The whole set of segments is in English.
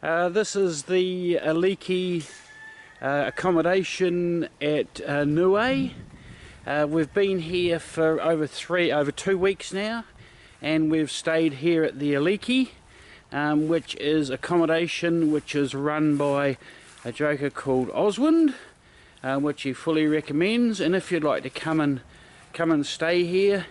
This is the Aliki accommodation at Niue. We've been here for over 2 weeks now, and we've stayed here at the Aliki, which is accommodation which is run by a joker called Oswald, which he fully recommends. And if you'd like to come and stay here,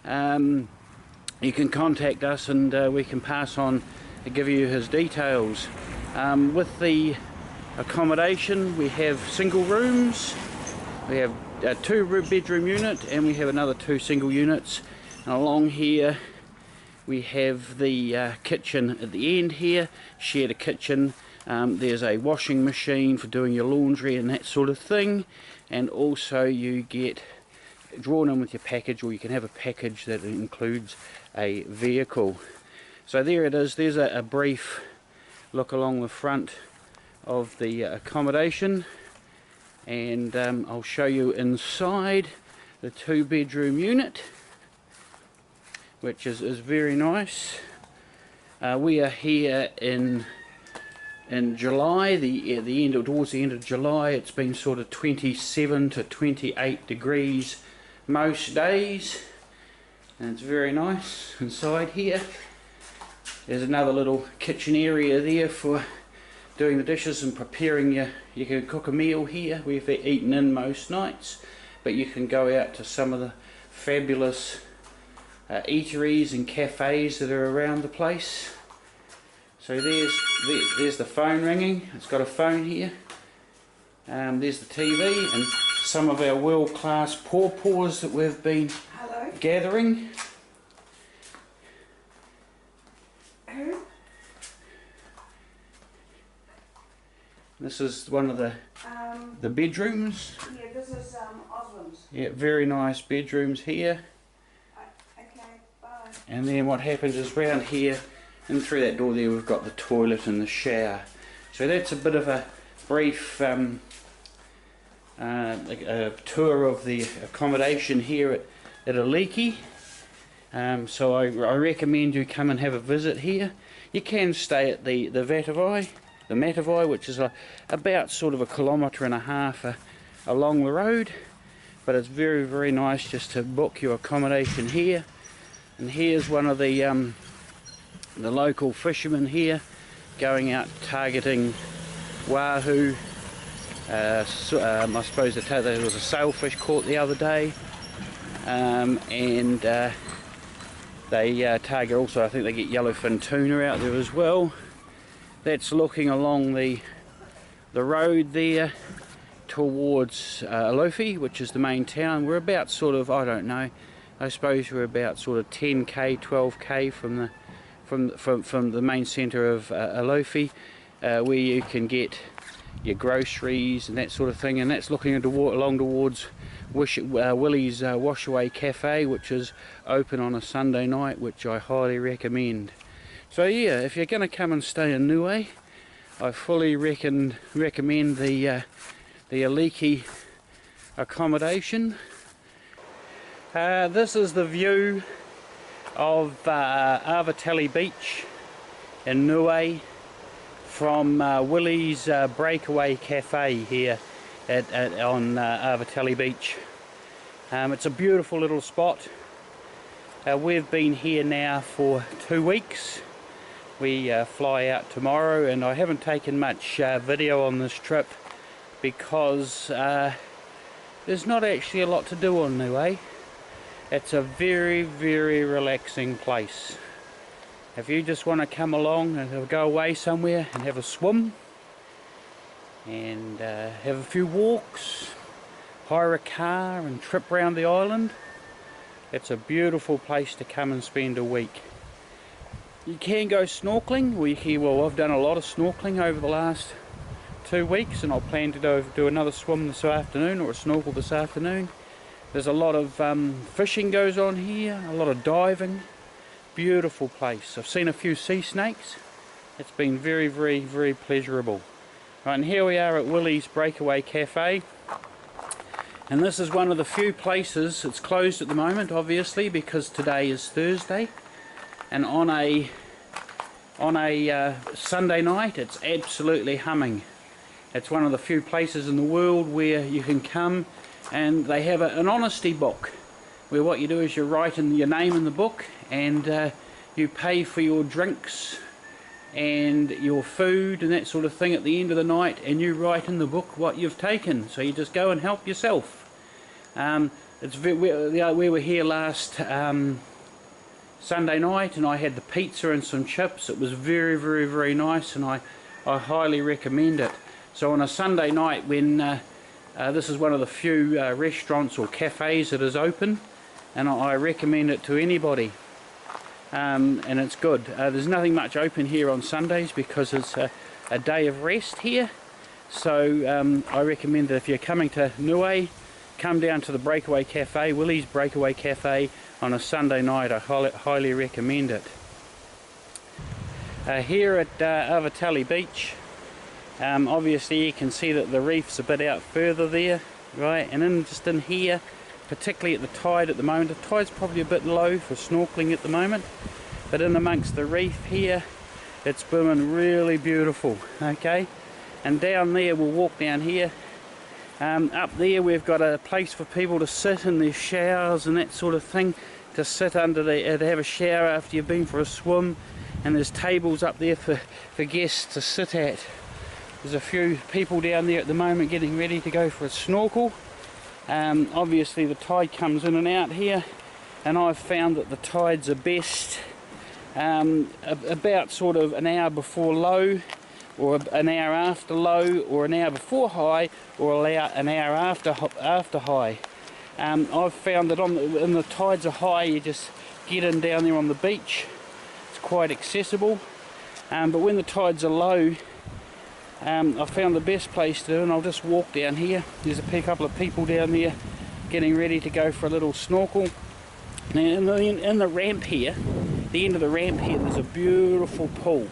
you can contact us and we can pass on and give you his details. With the accommodation, we have single rooms. We have a 2-bedroom unit, and we have another 2 single units. And along here we have the kitchen at the end here, shared a kitchen. There's a washing machine for doing your laundry and that sort of thing, and also you get drawn in with your package, or you can have a package that includes a vehicle. So there it is. There's a brief look along the front of the accommodation, and I'll show you inside the 2-bedroom unit, which is very nice. We are here in July, towards the end of July. It's been sort of 27 to 28 degrees most days, and it's very nice inside here. There's another little kitchen area there for doing the dishes and preparing you can cook a meal here. We've eaten in most nights, but you can go out to some of the fabulous eateries and cafes that are around the place. So there's the phone ringing. It's got a phone here. There's the TV and some of our world-class pawpaws that we've been gathering. Who? This is one of the bedrooms. Yeah, this is Oswald's. Yeah, very nice bedrooms here. Okay, bye. And then what happens is round here and through that door there we've got the toilet and the shower. So that's a bit of a brief a tour of the accommodation here at Aliki. So I recommend you come and have a visit here. You can stay at the Matavai, which is about sort of 1.5 kilometres along the road, but it's very nice just to book your accommodation here. And here's one of the local fishermen here going out targeting wahoo. I suppose there was a sailfish caught the other day, and they target also, I think they get yellowfin tuna out there as well. That's looking along the road there towards Alofi, which is the main town. We're about sort of, I don't know, I suppose we're about sort of 10k, 12k from the main centre of Alofi, where you can get your groceries and that sort of thing. And that's looking along towards Willie's Washaway Cafe, which is open on a Sunday night, which I highly recommend. So yeah, if you're going to come and stay in Niue, I fully recommend the Aliki accommodation. This is the view of Avatali Beach in Niue from Willie's Breakaway Cafe here on Avatali Beach. It's a beautiful little spot. We've been here now for 2 weeks. We fly out tomorrow, and I haven't taken much video on this trip because there's not actually a lot to do on Niue. It's a very relaxing place. If you just want to come along and go away somewhere and have a swim and have a few walks, hire a car and trip around the island, it's a beautiful place to come and spend a week. You can go snorkeling. Well, I've done a lot of snorkeling over the last 2 weeks, and I'll plan to do another swim this afternoon, or a snorkel this afternoon. There's a lot of fishing goes on here, a lot of diving. Beautiful place. I've seen a few sea snakes. It's been very pleasurable. Right, and here we are at Willie's Breakaway Cafe, and this is one of the few places. It's closed at the moment, obviously, because today is Thursday, and on a on a Sunday night, it's absolutely humming. It's one of the few places in the world where you can come, and they have an honesty book where what you do is you write in your name in the book, and you pay for your drinks and your food and that sort of thing at the end of the night, and you write in the book what you've taken, so you just go and help yourself. We were here last Sunday night, and I had the pizza and some chips. It was very, very, very nice, and I highly recommend it. So on a Sunday night, when this is one of the few restaurants or cafes that is open, and I recommend it to anybody. And it's good. There's nothing much open here on Sundays because it's a day of rest here. So I recommend that if you're coming to Niue, come down to the Breakaway Cafe, Willie's Breakaway Cafe, on a Sunday night. I highly recommend it. Here at Avatali Beach, obviously you can see that the reef's a bit out further there, right? And just in here, particularly at the tide at the moment, the tide's probably a bit low for snorkeling at the moment, but in amongst the reef here, it's blooming really beautiful. Okay, and down there, we'll walk down here. Up there we've got a place for people to sit in their showers and that sort of thing, to sit under to have a shower after you've been for a swim, and there's tables up there for guests to sit at. There's a few people down there at the moment getting ready to go for a snorkel. Obviously the tide comes in and out here, and I've found that the tides are best about sort of an hour before low, or an hour after low, or an hour before high, or an hour after high. I've found that when the tides are high, you just get in down there on the beach. It's quite accessible. But when the tides are low, I found the best place to do, and I'll just walk down here. There's a couple of people down there getting ready to go for a little snorkel. Now in the ramp here, the end of the ramp here, there's a beautiful pool.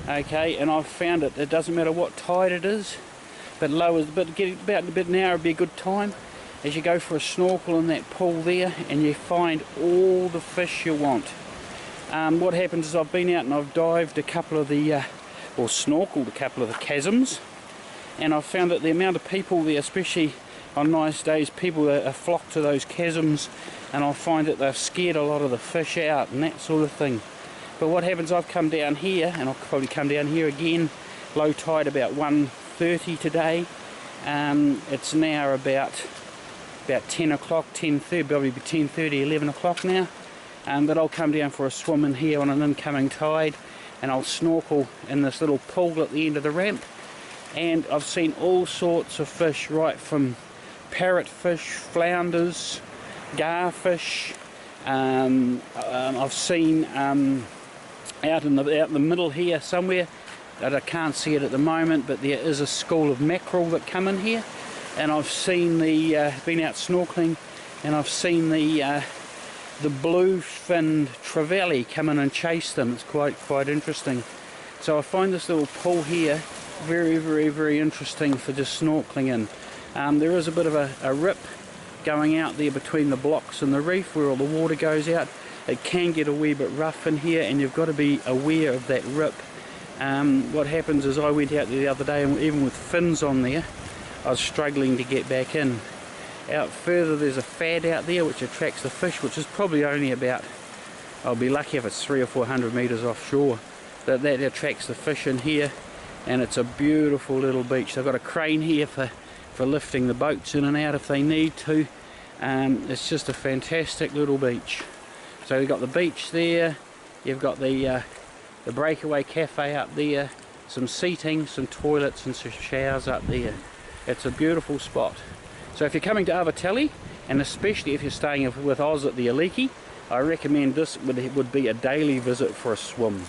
Okay, and I've found it doesn't matter what tide it is, but low, but get about a bit an hour would be a good time as you go for a snorkel in that pool there, and you find all the fish you want. What happens is I've been out and I've dived a couple of the or snorkeled a couple of the chasms, and I've found that the amount of people there, especially on nice days, people flock to those chasms, and I find that they've scared a lot of the fish out and that sort of thing. But what happens, I've come down here, and I'll probably come down here again, low tide about 1:30 today. It's now about 10 o'clock, 10:30, probably 10:30, 11 o'clock now. But I'll come down for a swim in here on an incoming tide, and I'll snorkel in this little pool at the end of the ramp. And I've seen all sorts of fish, right from parrotfish, flounders, garfish. I've seen out in the middle here somewhere, that I can't see it at the moment, but there is a school of mackerel that come in here, and I've seen been out snorkeling, and I've seen the blue-finned trevally come in and chase them. It's quite interesting. So I find this little pool here very, very, very interesting for just snorkeling in. There is a bit of a rip going out there between the blocks and the reef where all the water goes out. It can get a wee bit rough in here, and you've got to be aware of that rip. What happens is, I went out there the other day, and even with fins on there, I was struggling to get back in. Out further, there's a fad out there which attracts the fish, which is probably only about, I'll be lucky if it's 300 or 400 metres offshore. That attracts the fish in here, and it's a beautiful little beach. They've got a crane here for lifting the boats in and out if they need to. It's just a fantastic little beach. So you've got the beach there, you've got the Breakaway Cafe up there, some seating, some toilets and some showers up there. It's a beautiful spot. So if you're coming to Avatali, and especially if you're staying with Oz at the Aliki, I recommend this would be a daily visit for a swim.